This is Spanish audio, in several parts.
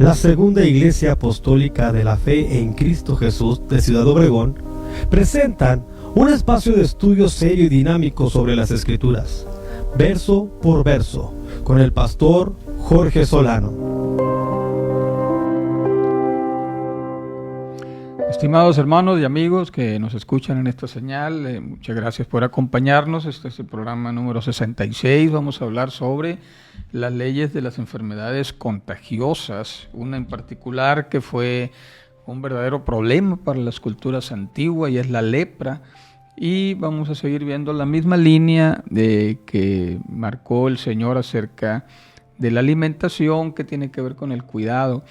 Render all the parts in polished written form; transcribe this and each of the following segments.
la Segunda Iglesia Apostólica de la Fe en Cristo Jesús de Ciudad Obregón presentan un espacio de estudio serio y dinámico sobre las Escrituras, verso por verso, con el pastor Jorge Solano. Estimados hermanos y amigos que nos escuchan en esta señal, muchas gracias por acompañarnos. Este es el programa número 66. Vamos a hablar sobre las leyes de las enfermedades contagiosas, una en particular que fue un verdadero problema para las culturas antiguas y es la lepra. Y vamos a seguir viendo la misma línea que marcó el Señor acerca de la alimentación, que tiene que ver con el cuidado.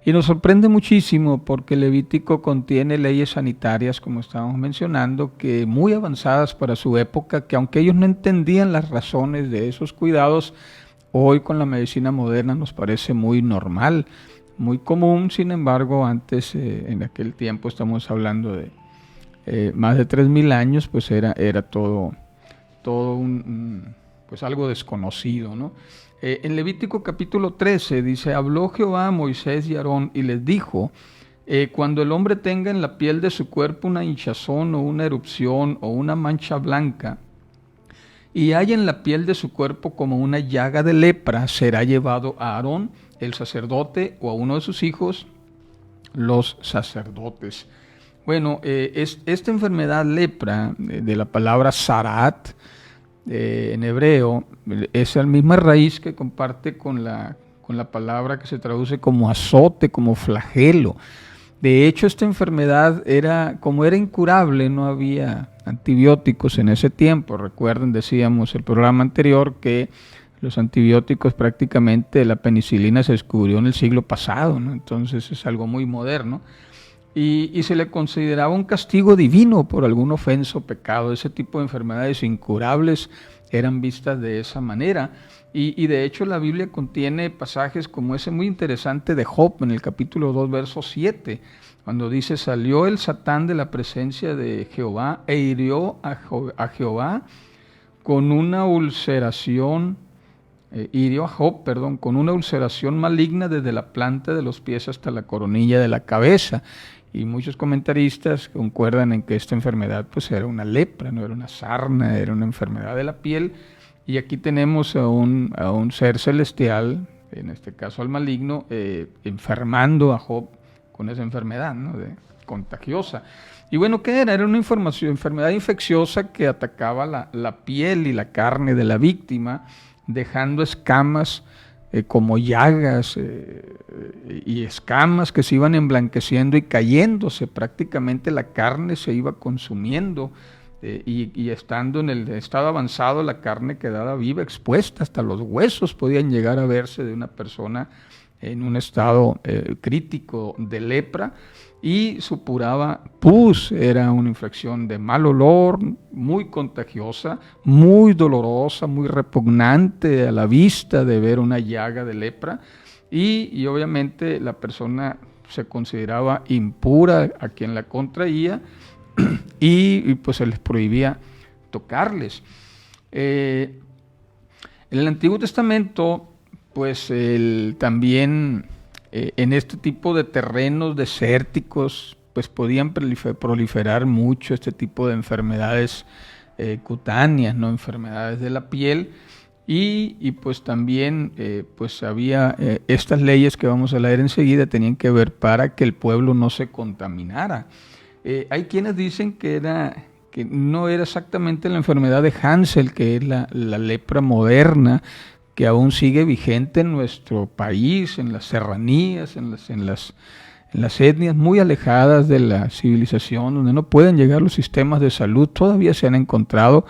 Y nos sorprende muchísimo porque Levítico contiene leyes sanitarias, como estábamos mencionando, que muy avanzadas para su época, que aunque ellos no entendían las razones de esos cuidados, hoy con la medicina moderna nos parece muy normal, muy común. Sin embargo, antes, en aquel tiempo, estamos hablando de más de 3,000 años, pues era todo pues algo desconocido, ¿no? En Levítico capítulo 13 dice: habló Jehová a Moisés y Aarón y les dijo: cuando el hombre tenga en la piel de su cuerpo una hinchazón o una erupción o una mancha blanca, y haya en la piel de su cuerpo como una llaga de lepra, será llevado a Aarón, el sacerdote, o a uno de sus hijos, los sacerdotes. Bueno, esta enfermedad lepra, de la palabra sarat, en hebreo, es la misma raíz que comparte con la palabra que se traduce como azote, como flagelo. De hecho, esta enfermedad como era incurable, no había antibióticos en ese tiempo. Recuerden, decíamos el programa anterior que los antibióticos, prácticamente la penicilina se descubrió en el siglo pasado, ¿no? Entonces es algo muy moderno. Y se le consideraba un castigo divino por algún ofensa o pecado. Ese tipo de enfermedades incurables eran vistas de esa manera. Y de hecho la Biblia contiene pasajes como ese muy interesante de Job en el capítulo 2, verso 7, cuando dice: salió el Satán de la presencia de Jehová e hirió a Jehová con una ulceración, hirió a Job, con una ulceración maligna desde la planta de los pies hasta la coronilla de la cabeza. Y muchos comentaristas concuerdan en que esta enfermedad pues era una lepra, no era una sarna, era una enfermedad de la piel. Y aquí tenemos a un ser celestial, en este caso al maligno, enfermando a Job con esa enfermedad, ¿no?, contagiosa. Y bueno, ¿qué era? Era una enfermedad infecciosa que atacaba la piel y la carne de la víctima, dejando escamas como llagas y escamas que se iban emblanqueciendo y cayéndose. Prácticamente la carne se iba consumiendo y estando en el estado avanzado, la carne quedaba viva, expuesta, hasta los huesos podían llegar a verse de una persona en un estado crítico de lepra. Y supuraba pus, era una infección de mal olor, muy contagiosa, muy dolorosa, muy repugnante a la vista de ver una llaga de lepra, y obviamente la persona se consideraba impura a quien la contraía, y pues se les prohibía tocarles. En el Antiguo Testamento, pues también en este tipo de terrenos desérticos, pues podían proliferar mucho este tipo de enfermedades cutáneas, ¿no?, enfermedades de la piel, y pues también pues había estas leyes que vamos a leer enseguida, tenían que ver para que el pueblo no se contaminara. Hay quienes dicen que no era exactamente la enfermedad de Hansel, que es la lepra moderna, que aún sigue vigente en nuestro país, en las serranías, en las etnias muy alejadas de la civilización, donde no pueden llegar los sistemas de salud. Todavía se han encontrado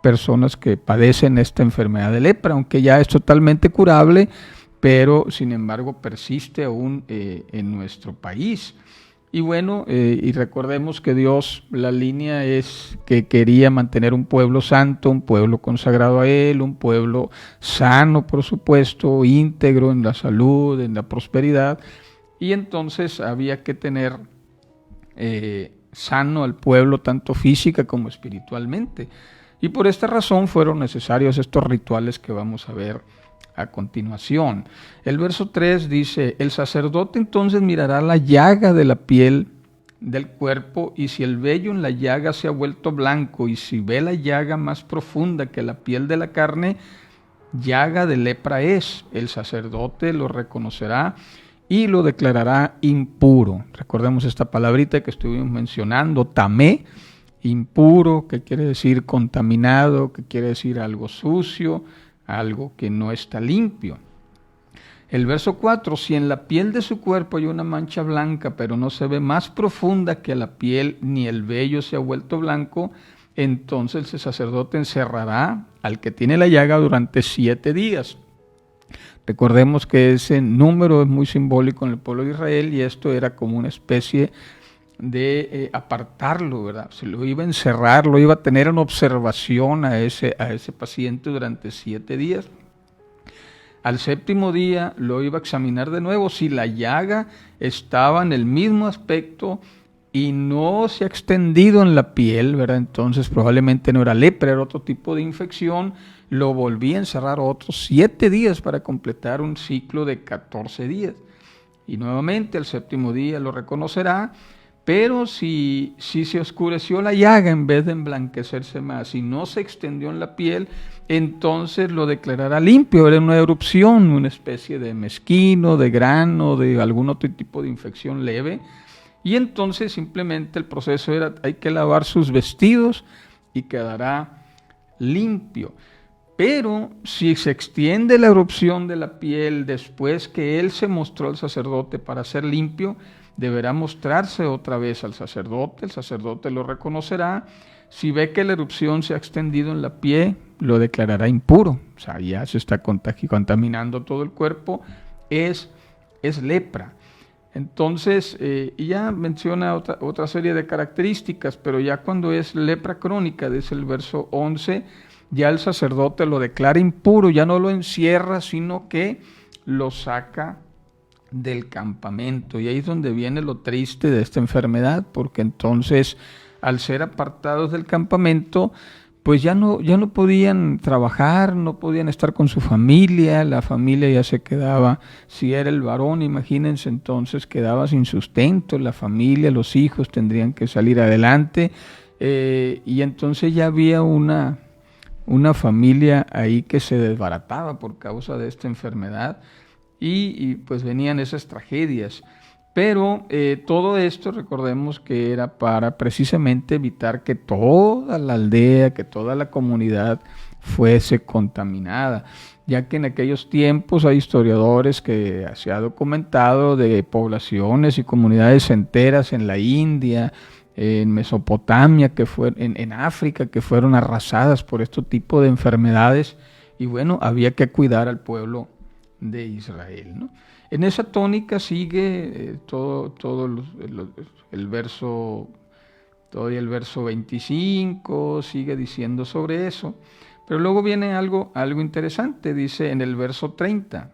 personas que padecen esta enfermedad de lepra, aunque ya es totalmente curable, pero sin embargo persiste aún en nuestro país. Y bueno, y recordemos que Dios, la línea es que quería mantener un pueblo santo, un pueblo consagrado a Él, un pueblo sano, por supuesto, íntegro en la salud, en la prosperidad. Y entonces había que tener sano al pueblo, tanto física como espiritualmente. Y por esta razón fueron necesarios estos rituales que vamos a ver a continuación. El verso 3 dice: el sacerdote entonces mirará la llaga de la piel del cuerpo, y si el vello en la llaga se ha vuelto blanco, y si ve la llaga más profunda que la piel de la carne, llaga de lepra es. El sacerdote lo reconocerá y lo declarará impuro. Recordemos esta palabrita que estuvimos mencionando, tamé, impuro, que quiere decir contaminado, que quiere decir algo sucio, algo que no está limpio. El verso 4, si en la piel de su cuerpo hay una mancha blanca, pero no se ve más profunda que la piel, ni el vello se ha vuelto blanco, entonces el sacerdote encerrará al que tiene la llaga durante 7 días. Recordemos que ese número es muy simbólico en el pueblo de Israel, y esto era como una especie de apartarlo, ¿verdad? Se lo iba a encerrar, lo iba a tener en observación a ese paciente durante 7 días. Al 7º día lo iba a examinar de nuevo. Si la llaga estaba en el mismo aspecto y no se ha extendido en la piel, ¿verdad?, entonces probablemente no era lepra, era otro tipo de infección. Lo volvía a encerrar otros 7 días para completar un ciclo de 14 días. Y nuevamente al 7º día lo reconocerá, pero si se oscureció la llaga en vez de emblanquecerse más y no se extendió en la piel, entonces lo declarará limpio. Era una erupción, una especie de mezquino, de grano, de algún otro tipo de infección leve. Y entonces simplemente el proceso era: hay que lavar sus vestidos y quedará limpio. Pero si se extiende la erupción de la piel después que él se mostró al sacerdote para ser limpio, deberá mostrarse otra vez al sacerdote. El sacerdote lo reconocerá. Si ve que la erupción se ha extendido en la piel, lo declarará impuro. O sea, ya se está contaminando todo el cuerpo. Es lepra. Entonces, y ya menciona otra serie de características, pero ya cuando es lepra crónica, dice el verso 11, ya el sacerdote lo declara impuro, ya no lo encierra, sino que lo saca del campamento. Y ahí es donde viene lo triste de esta enfermedad, porque entonces, al ser apartados del campamento, pues ya no podían trabajar, no podían estar con su familia, la familia ya se quedaba, si era el varón, imagínense, entonces quedaba sin sustento, la familia, los hijos tendrían que salir adelante, y entonces ya había una familia ahí que se desbarataba por causa de esta enfermedad, y pues venían esas tragedias. Pero todo esto, recordemos que era para precisamente evitar que toda la aldea, que toda la comunidad fuese contaminada, ya que en aquellos tiempos hay historiadores que se ha documentado de poblaciones y comunidades enteras en la India, en Mesopotamia, en África, que fueron arrasadas por este tipo de enfermedades, y bueno, había que cuidar al pueblo de Israel, ¿no? En esa tónica sigue todo el verso 25, sigue diciendo sobre eso, pero luego viene algo interesante, dice en el verso 30,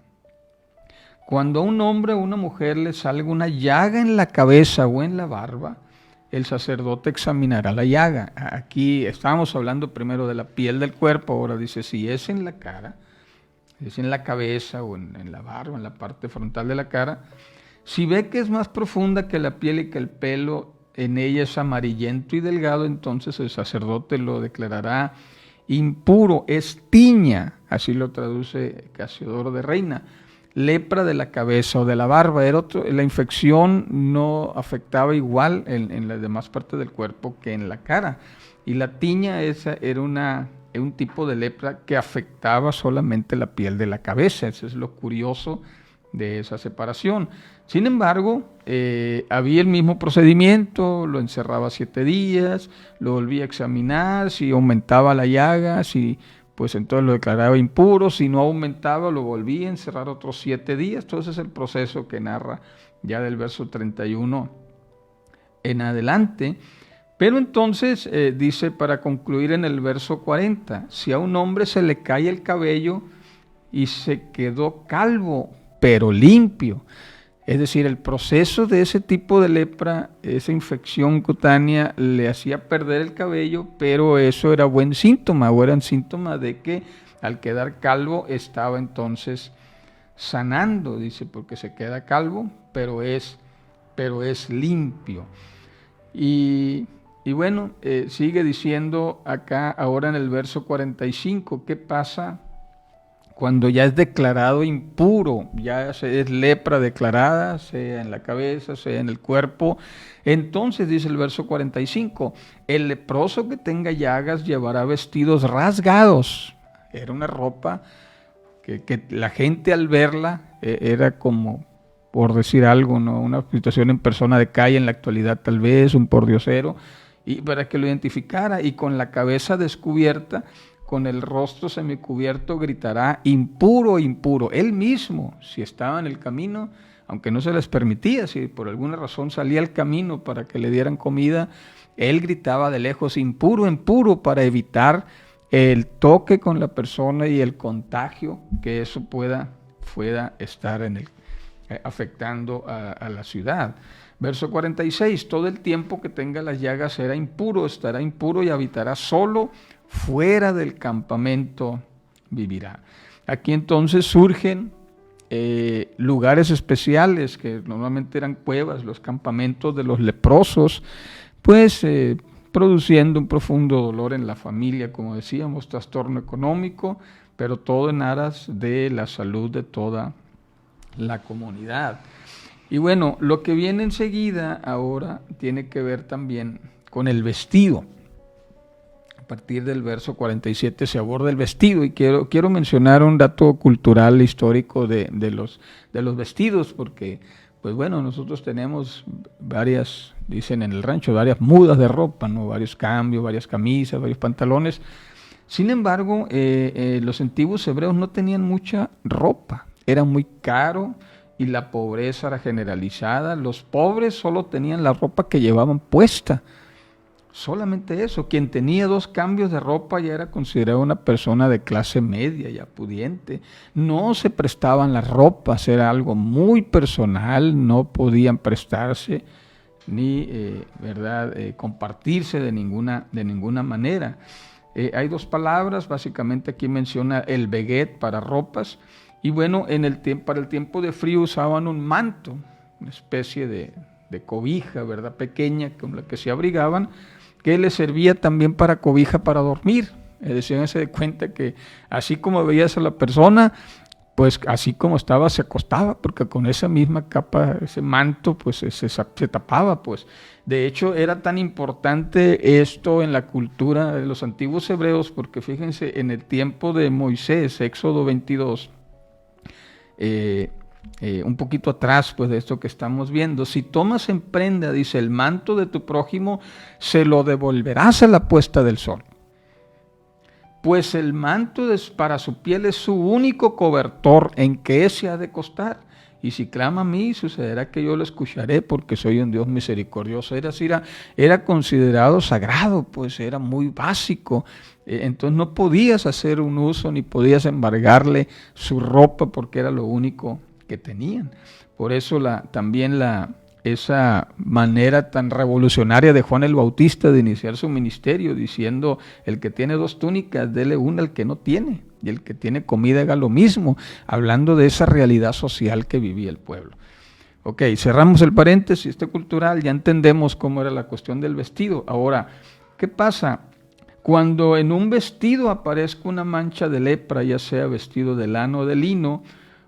cuando a un hombre o una mujer le salga una llaga en la cabeza o en la barba, el sacerdote examinará la llaga. Aquí estábamos hablando primero de la piel del cuerpo, ahora dice si es en la cara, es en la cabeza o en la barba, en la parte frontal de la cara. Si ve que es más profunda que la piel y que el pelo en ella es amarillento y delgado, entonces el sacerdote lo declarará impuro, es tiña, así lo traduce Casiodoro de Reina, lepra de la cabeza o de la barba. La infección no afectaba igual en las demás partes del cuerpo que en la cara, y la tiña esa era un tipo de lepra que afectaba solamente la piel de la cabeza. Eso es lo curioso de esa separación. Sin embargo, había el mismo procedimiento, lo encerraba 7 días, lo volvía a examinar, si aumentaba la llaga, pues entonces lo declaraba impuro, si no aumentaba lo volvía a encerrar otros 7 días. Entonces es el proceso que narra ya del verso 31 en adelante. Pero entonces dice, para concluir en el verso 40, si a un hombre se le cae el cabello y se quedó calvo, pero limpio, es decir, el proceso de ese tipo de lepra, esa infección cutánea, le hacía perder el cabello, pero eso era buen síntoma, o era un síntoma de que al quedar calvo estaba entonces sanando, dice, porque se queda calvo, pero es limpio. Y bueno, sigue diciendo acá ahora en el verso 45, ¿qué pasa cuando ya es declarado impuro? Ya es lepra declarada, sea en la cabeza, sea en el cuerpo. Entonces dice el verso 45, el leproso que tenga llagas llevará vestidos rasgados. Era una ropa que la gente al verla era como, por decir algo, ¿no? Una situación en persona de calle en la actualidad tal vez, un pordiosero, y para que lo identificara, y con la cabeza descubierta, con el rostro semicubierto, gritará: impuro, impuro. Él mismo, si estaba en el camino, aunque no se les permitía, si por alguna razón salía al camino para que le dieran comida, él gritaba de lejos: impuro, impuro, para evitar el toque con la persona y el contagio que eso pueda estar afectando a la ciudad. Verso 46, todo el tiempo que tenga las llagas será impuro, estará impuro y habitará solo, fuera del campamento vivirá. Aquí entonces surgen lugares especiales que normalmente eran cuevas, los campamentos de los leprosos, pues produciendo un profundo dolor en la familia, como decíamos, trastorno económico, pero todo en aras de la salud de toda la comunidad. Y bueno, lo que viene enseguida ahora tiene que ver también con el vestido. A partir del verso 47 se aborda el vestido, y quiero mencionar un dato cultural histórico de los vestidos, porque pues bueno, nosotros tenemos varias, dicen en el rancho, varias mudas de ropa, ¿no? Varios cambios, varias camisas, varios pantalones. Sin embargo, los antiguos hebreos no tenían mucha ropa, era muy caro y la pobreza era generalizada. Los pobres solo tenían la ropa que llevaban puesta, solamente eso. Quien tenía 2 cambios de ropa ya era considerado una persona de clase media, ya pudiente. No se prestaban las ropas, era algo muy personal, no podían prestarse ni compartirse de ninguna manera. Hay 2 palabras, básicamente aquí menciona el beguet para ropas, y bueno, para el tiempo de frío usaban un manto, una especie de cobija, ¿verdad?, pequeña con la que se abrigaban, que les servía también para cobija para dormir. Decían, se de cuenta que así como veías a la persona, pues así como estaba se acostaba, porque con esa misma capa, ese manto, pues se tapaba, pues. De hecho, era tan importante esto en la cultura de los antiguos hebreos, porque fíjense, en el tiempo de Moisés, Éxodo 22, un poquito atrás pues de esto que estamos viendo: si tomas en prenda, dice, el manto de tu prójimo, se lo devolverás a la puesta del sol, pues el manto para su piel es su único cobertor en que se ha de costar, y si clama a mí, sucederá que yo lo escucharé, porque soy un Dios misericordioso. Era considerado sagrado, pues era muy básico. Entonces no podías hacer un uso ni podías embargarle su ropa, porque era lo único que tenían. Por eso esa manera tan revolucionaria de Juan el Bautista de iniciar su ministerio, diciendo: el que tiene 2 túnicas, dele una al que no tiene, y el que tiene comida haga lo mismo, hablando de esa realidad social que vivía el pueblo. Ok, cerramos el paréntesis cultural, ya entendemos cómo era la cuestión del vestido. Ahora, ¿qué pasa cuando en un vestido aparezca una mancha de lepra, ya sea vestido de lana o de lino,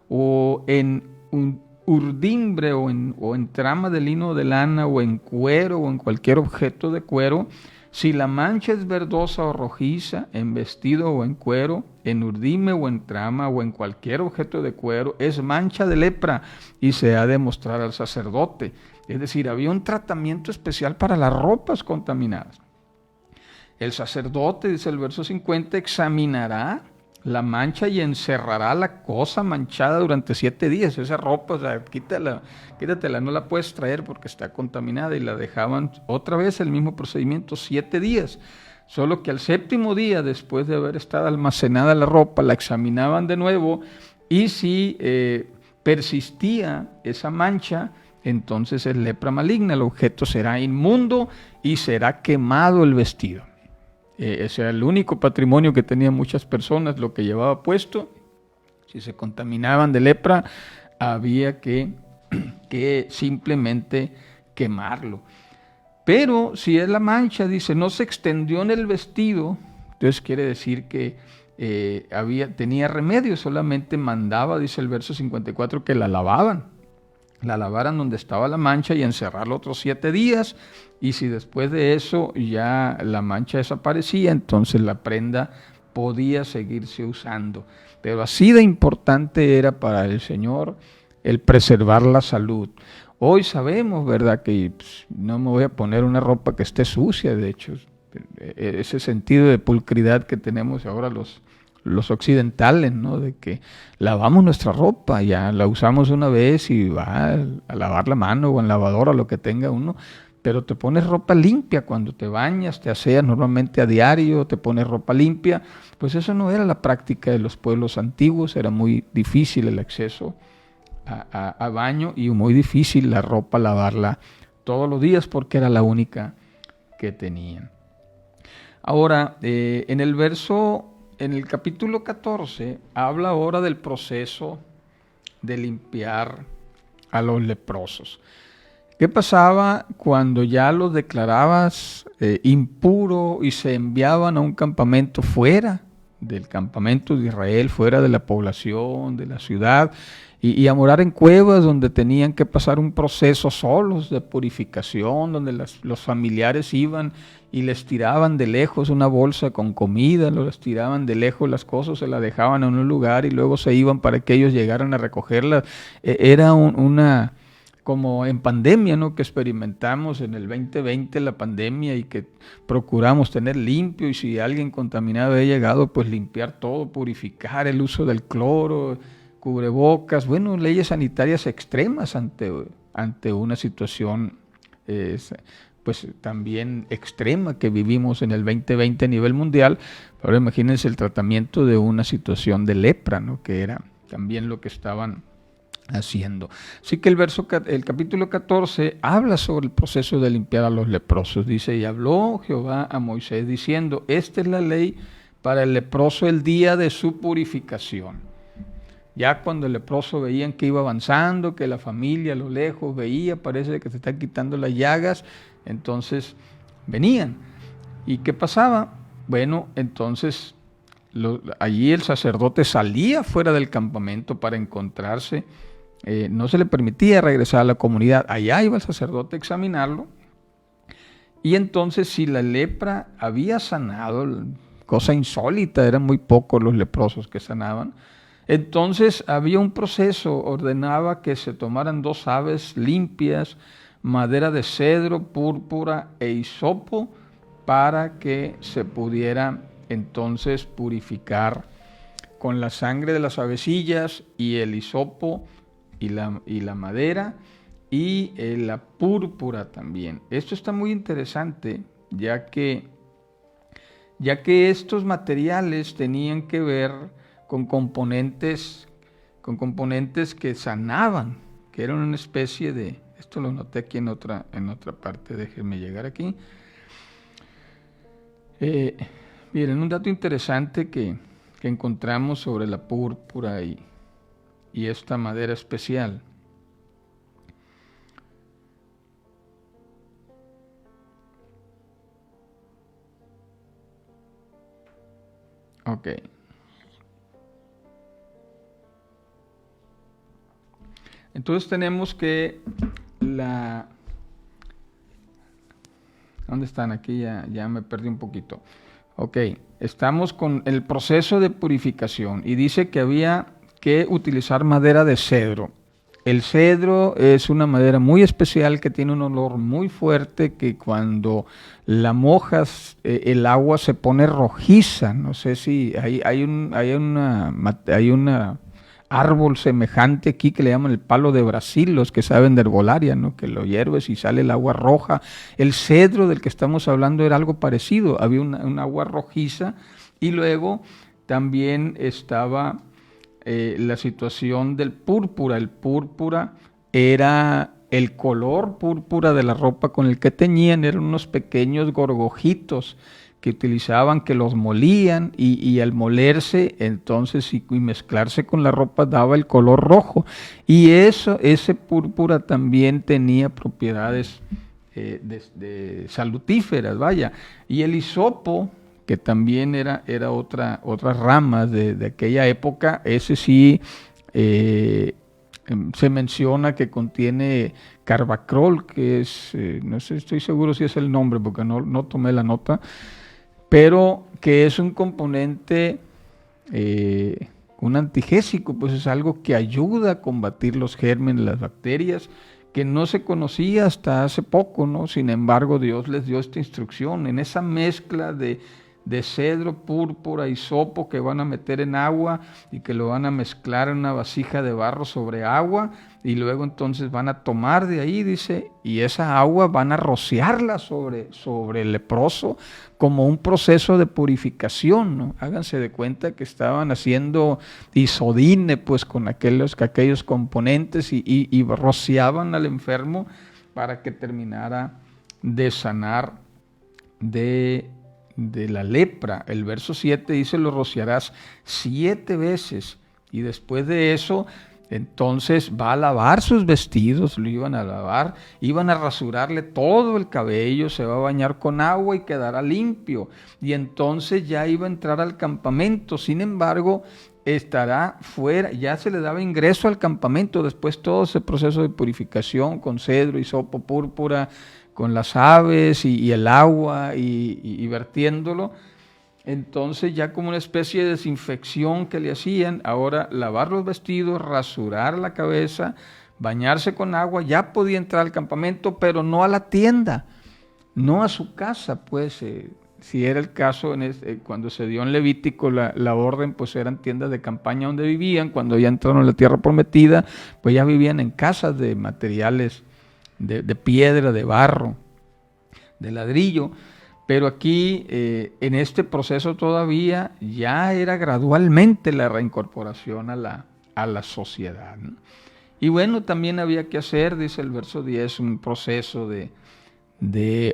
o en un urdimbre o en trama de lino o de lana, o en cuero o en cualquier objeto de cuero? Si la mancha es verdosa o rojiza, en vestido o en cuero, en urdime o en trama o en cualquier objeto de cuero, es mancha de lepra y se ha de mostrar al sacerdote. Es decir, había un tratamiento especial para las ropas contaminadas. El sacerdote, dice el verso 50, examinará la mancha y encerrará la cosa manchada durante 7 días. Esa ropa, o sea, quítatela, no la puedes traer porque está contaminada, y la dejaban otra vez el mismo procedimiento 7 días. Solo que al 7º día, después de haber estado almacenada la ropa, la examinaban de nuevo, y si persistía esa mancha, entonces es lepra maligna, el objeto será inmundo y será quemado el vestido. ese era el único patrimonio que tenían muchas personas, lo que llevaba puesto. Si se contaminaban de lepra, había que simplemente quemarlo. Pero si es la mancha, dice, no se extendió en el vestido, entonces quiere decir que tenía remedio, solamente mandaba, dice el verso 54, que la lavaran donde estaba la mancha y encerrarla otros 7 días, y si después de eso ya la mancha desaparecía, entonces la prenda podía seguirse usando. Pero así de importante era para el Señor el preservar la salud. Hoy sabemos, ¿verdad?, que no me voy a poner una ropa que esté sucia. De hecho, ese sentido de pulcridad que tenemos ahora los occidentales, ¿no?, de que lavamos nuestra ropa, ya la usamos una vez y va a lavar la mano o en lavadora, lo que tenga uno, pero te pones ropa limpia cuando te bañas, te aseas normalmente a diario, te pones ropa limpia. Pues eso no era la práctica de los pueblos antiguos, era muy difícil el acceso a baño y muy difícil la ropa lavarla todos los días porque era la única que tenían. Ahora, en el capítulo 14, habla ahora del proceso de limpiar a los leprosos. ¿Qué pasaba cuando ya los declarabas impuro y se enviaban a un campamento fuera del campamento de Israel, fuera de la población, de la ciudad, y a morar en cuevas donde tenían que pasar un proceso solos de purificación, donde los familiares iban y les tiraban de lejos una bolsa con comida, les tiraban de lejos las cosas, se las dejaban en un lugar y luego se iban para que ellos llegaran a recogerlas? Era una... como en pandemia, ¿no?, que experimentamos en el 2020 la pandemia y que procuramos tener limpio, y si alguien contaminado había llegado, pues limpiar todo, purificar, el uso del cloro, cubrebocas, bueno, leyes sanitarias extremas ante una situación pues también extrema que vivimos en el 2020 a nivel mundial. Pero imagínense el tratamiento de una situación de lepra, ¿no?, que era también lo que estaban haciendo. Así que el capítulo 14 habla sobre el proceso de limpiar a los leprosos. Dice, y habló Jehová a Moisés diciendo, esta es la ley para el leproso el día de su purificación. Ya cuando el leproso veían que iba avanzando, que la familia a lo lejos veía, parece que se están quitando las llagas, entonces venían. ¿Y qué pasaba? Bueno, entonces allí el sacerdote salía fuera del campamento para encontrarse. No se le permitía regresar a la comunidad. Allá iba el sacerdote a examinarlo. Y entonces, si la lepra había sanado, cosa insólita, eran muy pocos los leprosos que sanaban, entonces había un proceso, ordenaba que se tomaran 2 aves limpias, madera de cedro, púrpura e hisopo, para que se pudiera entonces purificar con la sangre de las avecillas y el hisopo y la madera y la púrpura también. Esto está muy interesante, ya que estos materiales tenían que ver con componentes que sanaban, que eran una especie de... Esto lo noté aquí en otra parte, déjenme llegar aquí. Miren, un dato interesante que encontramos sobre la púrpura y esta madera especial. Ok. Entonces tenemos que ¿dónde están? Aquí ya me perdí un poquito. Ok, estamos con el proceso de purificación y dice que había que utilizar madera de cedro. El cedro es una madera muy especial que tiene un olor muy fuerte, que cuando la mojas el agua se pone rojiza. No sé si hay una árbol semejante aquí que le llaman el palo de Brasil, los que saben de herbolaria, ¿no?, que lo hierves y sale el agua roja. El cedro del que estamos hablando era algo parecido, había un agua rojiza, y luego también estaba la situación del púrpura. El púrpura era el color púrpura de la ropa con el que teñían, eran unos pequeños gorgojitos que utilizaban, que los molían y al molerse entonces y mezclarse con la ropa daba el color rojo. Y ese púrpura también tenía propiedades de salutíferas, vaya. Y el hisopo, que también era otra rama de aquella época, ese sí se menciona que contiene carbacrol, que es, no sé, estoy seguro si es el nombre porque no tomé la nota, pero que es un componente, un antigésico, pues es algo que ayuda a combatir los gérmenes, las bacterias, que no se conocía hasta hace poco, ¿no? Sin embargo, Dios les dio esta instrucción, en esa mezcla de cedro, púrpura y hisopo que van a meter en agua y que lo van a mezclar en una vasija de barro sobre agua, y luego entonces van a tomar de ahí, dice, y esa agua van a rociarla sobre el leproso como un proceso de purificación, ¿no? Háganse de cuenta que estaban haciendo isodine pues con aquellos componentes y rociaban al enfermo para que terminara de sanar de la lepra. El verso 7 dice: lo rociarás 7 veces, y después de eso entonces va a lavar sus vestidos, lo iban a lavar, iban a rasurarle todo el cabello, se va a bañar con agua y quedará limpio, y entonces ya iba a entrar al campamento. Sin embargo, estará fuera, ya se le daba ingreso al campamento después todo ese proceso de purificación con cedro, hisopo, púrpura, con las aves y el agua y vertiéndolo. Entonces ya como una especie de desinfección que le hacían, ahora lavar los vestidos, rasurar la cabeza, bañarse con agua, ya podía entrar al campamento, pero no a la tienda, no a su casa, pues si era el caso cuando se dio en Levítico la orden, pues eran tiendas de campaña donde vivían. Cuando ya entraron a la tierra prometida, pues ya vivían en casas de materiales de piedra, de barro, de ladrillo. Pero aquí, en este proceso todavía, ya era gradualmente la reincorporación a la sociedad, ¿no? Y bueno, también había que hacer, dice el verso 10, un proceso de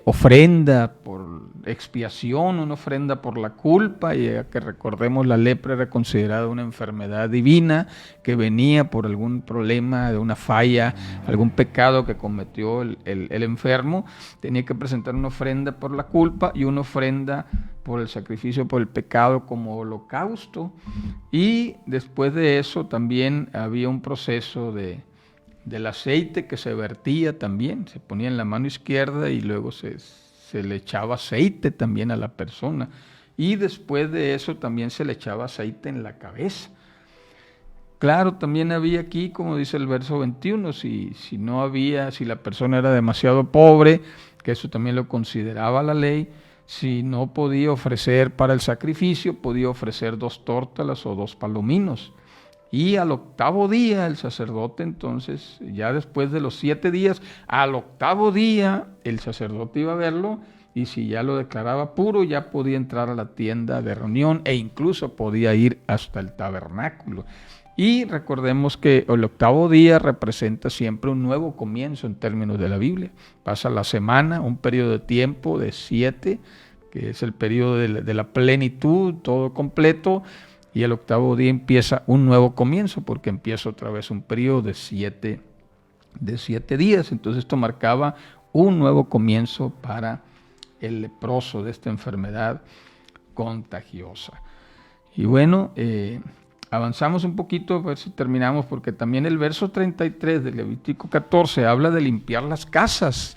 ofrenda por expiación, una ofrenda por la culpa, y que recordemos, la lepra era considerada una enfermedad divina que venía por algún problema, de una falla, algún pecado que cometió el enfermo. Tenía que presentar una ofrenda por la culpa y una ofrenda por el sacrificio por el pecado como holocausto, y después de eso también había un proceso del aceite que se vertía también, se ponía en la mano izquierda y luego se le echaba aceite también a la persona, y después de eso también se le echaba aceite en la cabeza. Claro, también había aquí, como dice el verso 21, si la persona era demasiado pobre, que eso también lo consideraba la ley, si no podía ofrecer para el sacrificio, podía ofrecer 2 tórtolas o 2 palominos. Y al 8º día el sacerdote, entonces, ya después de los 7 días, al 8º día el sacerdote iba a verlo, y si ya lo declaraba puro, ya podía entrar a la tienda de reunión e incluso podía ir hasta el tabernáculo. Y recordemos que el 8º día representa siempre un nuevo comienzo en términos de la Biblia. Pasa la semana, un periodo de tiempo de 7, que es el periodo de la plenitud, todo completo, y el 8º día empieza un nuevo comienzo, porque empieza otra vez un periodo de 7 días. Entonces esto marcaba un nuevo comienzo para el leproso de esta enfermedad contagiosa. Y bueno, avanzamos un poquito a ver si terminamos, porque también el verso 33 de Levítico 14 habla de limpiar las casas.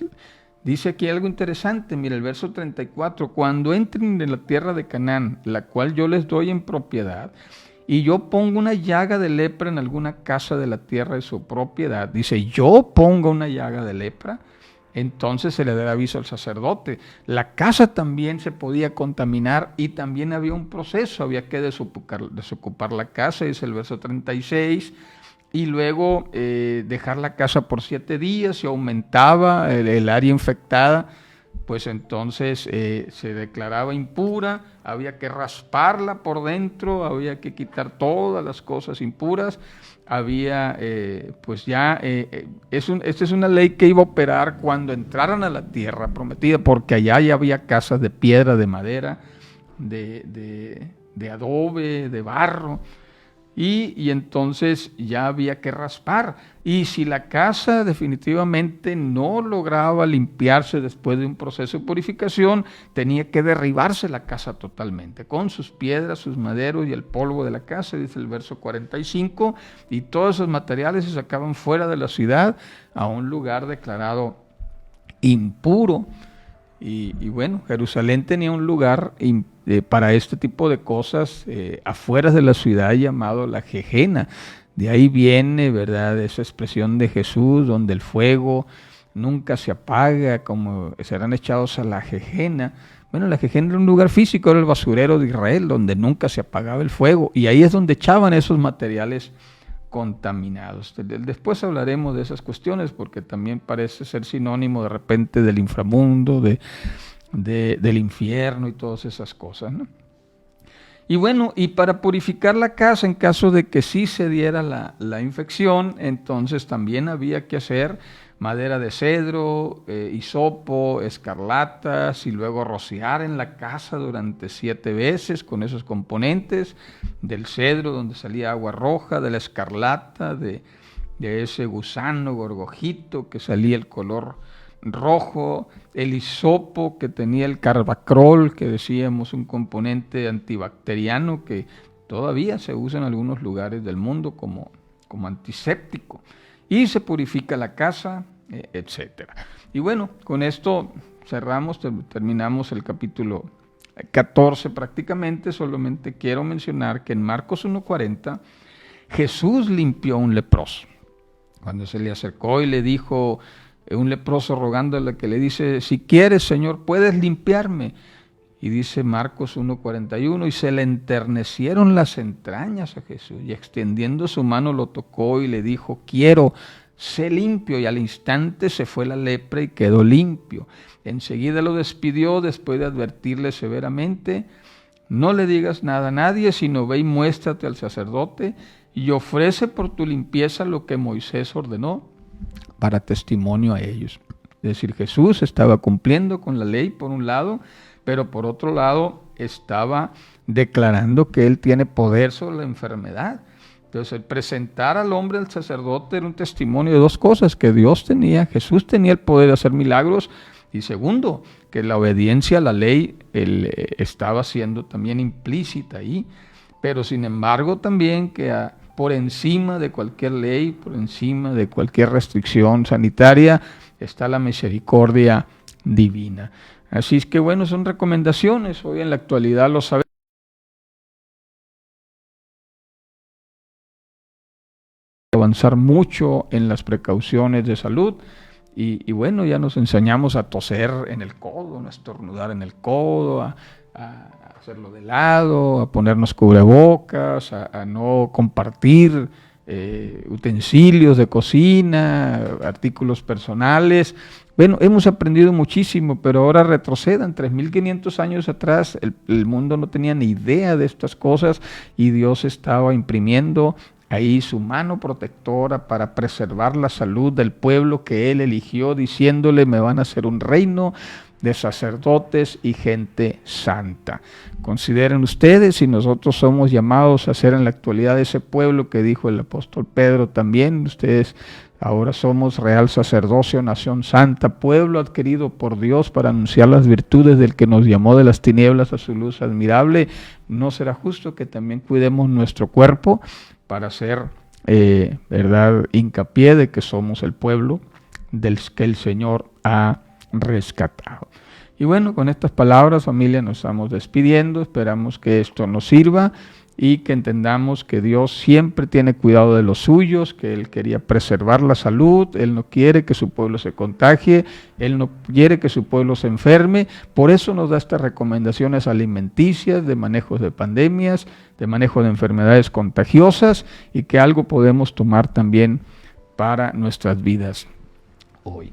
Dice aquí algo interesante, mira el verso 34, cuando entren en la tierra de Canaán, la cual yo les doy en propiedad, y yo pongo una llaga de lepra en alguna casa de la tierra de su propiedad, dice, yo pongo una llaga de lepra, entonces se le dará aviso al sacerdote. La casa también se podía contaminar y también había un proceso, había que desocupar la casa, dice el verso 36, y luego dejar la casa por 7 días. Si aumentaba el área infectada, pues entonces se declaraba impura, había que rasparla por dentro, había que quitar todas las cosas impuras, había, esta es una ley que iba a operar cuando entraran a la tierra prometida, porque allá ya había casas de piedra, de madera, de adobe, de barro, y entonces ya había que raspar. Y si la casa definitivamente no lograba limpiarse después de un proceso de purificación, tenía que derribarse la casa totalmente, con sus piedras, sus maderos y el polvo de la casa, dice el verso 45, y todos esos materiales se sacaban fuera de la ciudad a un lugar declarado impuro. Y bueno, Jerusalén tenía un lugar para este tipo de cosas afuera de la ciudad llamado la Jejena. De ahí viene, ¿verdad?, esa expresión de Jesús, donde el fuego nunca se apaga, como serán echados a la Jejena. Bueno, la Jejena era un lugar físico, era el basurero de Israel, donde nunca se apagaba el fuego. Y ahí es donde echaban esos materiales contaminados. Después hablaremos de esas cuestiones, porque también parece ser sinónimo de repente del inframundo, del infierno y todas esas cosas, ¿no? Y bueno, y para purificar la casa en caso de que sí se diera la infección, entonces también había que hacer madera de cedro, hisopo, escarlatas, y luego rociar en la casa durante 7 veces con esos componentes del cedro, donde salía agua roja, de la escarlata, de ese gusano gorgojito que salía el color rojo, el hisopo que tenía el carbacrol, que decíamos un componente antibacteriano que todavía se usa en algunos lugares del mundo como antiséptico, y se purifica la casa, etcétera. Y bueno, con esto cerramos, terminamos el capítulo 14 prácticamente. Solamente quiero mencionar que en Marcos 1:40 Jesús limpió a un leproso. Cuando se le acercó y le dijo, un leproso rogándole, que le dice, si quieres, Señor, puedes limpiarme. Y dice Marcos 1:41, y se le enternecieron las entrañas a Jesús, y extendiendo su mano lo tocó y le dijo, quiero, sé limpio. Y al instante se fue la lepra y quedó limpio. Enseguida lo despidió después de advertirle severamente, no le digas nada a nadie, sino ve y muéstrate al sacerdote y ofrece por tu limpieza lo que Moisés ordenó para testimonio a ellos. Es decir, Jesús estaba cumpliendo con la ley por un lado, pero por otro lado estaba declarando que Él tiene poder sobre la enfermedad. Entonces, el presentar al hombre al sacerdote era un testimonio de 2 cosas, que Dios tenía, Jesús tenía el poder de hacer milagros, y segundo, que la obediencia a la ley estaba siendo también implícita ahí, pero sin embargo también que por encima de cualquier ley, por encima de cualquier restricción sanitaria, está la misericordia divina. Así es que bueno, son recomendaciones, hoy en la actualidad lo sabemos. Avanzar mucho en las precauciones de salud y bueno, ya nos enseñamos a toser en el codo, a estornudar en el codo, a hacerlo de lado, a ponernos cubrebocas, a no compartir utensilios de cocina, artículos personales. Bueno, hemos aprendido muchísimo, pero ahora retrocedan 3.500 años atrás, el mundo no tenía ni idea de estas cosas y Dios estaba imprimiendo ahí su mano protectora para preservar la salud del pueblo que Él eligió, diciéndole, me van a hacer un reino de sacerdotes y gente santa. Consideren ustedes si nosotros somos llamados a ser en la actualidad ese pueblo que dijo el apóstol Pedro también. Ustedes ahora somos real sacerdocio, nación santa, pueblo adquirido por Dios para anunciar las virtudes del que nos llamó de las tinieblas a su luz admirable. ¿No será justo que también cuidemos nuestro cuerpo para hacer verdad, hincapié de que somos el pueblo del que el Señor ha rescatado? Y bueno, con estas palabras, familia, nos estamos despidiendo. Esperamos que esto nos sirva y que entendamos que Dios siempre tiene cuidado de los suyos, que Él quería preservar la salud, Él no quiere que su pueblo se contagie, Él no quiere que su pueblo se enferme, por eso nos da estas recomendaciones alimenticias, de manejos de pandemias, de manejo de enfermedades contagiosas, y que algo podemos tomar también para nuestras vidas hoy.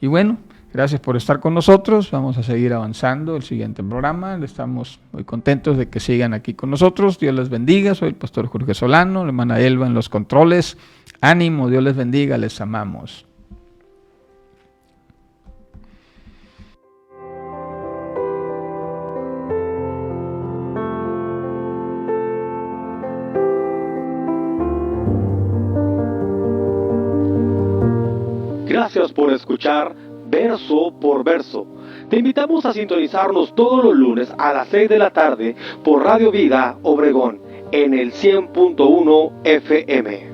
Y bueno, Gracias por estar con nosotros. Vamos a seguir avanzando el siguiente programa. Estamos muy contentos de que sigan aquí con nosotros. Dios les bendiga. Soy el pastor Jorge Solano, la hermana Elba en los controles. Ánimo, Dios les bendiga, les amamos. Gracias por escuchar Verso por Verso. Te invitamos a sintonizarnos todos los lunes a las 6 de la tarde por Radio Vida Obregón en el 100.1 FM.